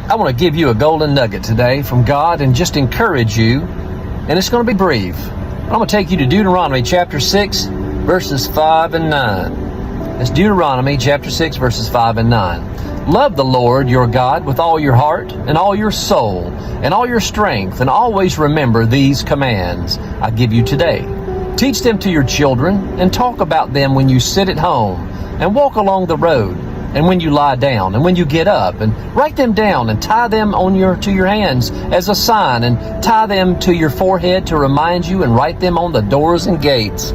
I want to give you a golden nugget today from God and just encourage you, and it's going to be brief. I'm going to take you to Deuteronomy chapter 6, verses 5 and 9. It's Deuteronomy chapter 6, verses 5 and 9. Love the Lord your God with all your heart and all your soul and all your strength, and always remember these commands I give you today. Teach them to your children and talk about them when you sit at home and walk along the road, and when you lie down, and when you get up, and write them down and tie them to your hands as a sign, and tie them to your forehead to remind you, and write them on the doors and gates.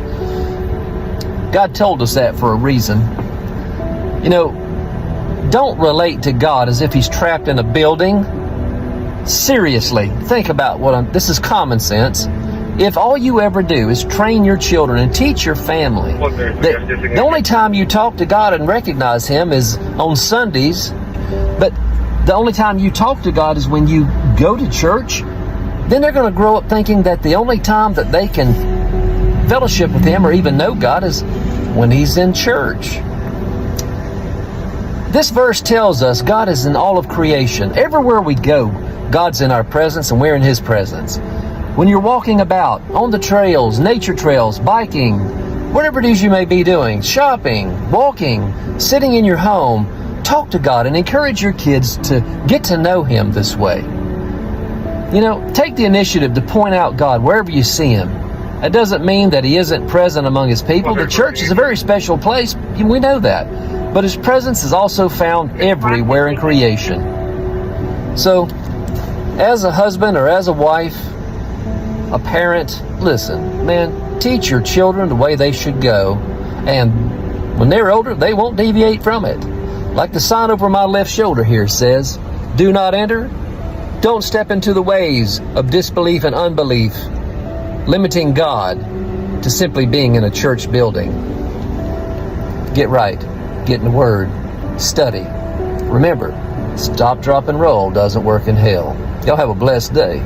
God told us that for a reason. You know, don't relate to God as if He's trapped in a building. Seriously, think about this is common sense. If all you ever do is train your children and teach your family that the only time you talk to God and recognize Him is on Sundays, but the only time you talk to God is when you go to church, then they're going to grow up thinking that the only time that they can fellowship with Him or even know God is when He's in church. This verse tells us God is in all of creation. Everywhere we go, God's in our presence and we're in His presence. When you're walking about, on the trails, nature trails, biking, whatever it is you may be doing, shopping, walking, sitting in your home, talk to God and encourage your kids to get to know Him this way. You know, take the initiative to point out God wherever you see Him. That doesn't mean that He isn't present among His people. The church is a very special place. We know that. But His presence is also found everywhere in creation. So, as a husband or as a wife, a parent, listen, man, teach your children the way they should go, and when they're older, they won't deviate from it. Like the sign over my left shoulder here says, do not enter, don't step into the ways of disbelief and unbelief, limiting God to simply being in a church building. Get right, get in the Word, study. Remember, stop, drop, and roll doesn't work in hell. Y'all have a blessed day.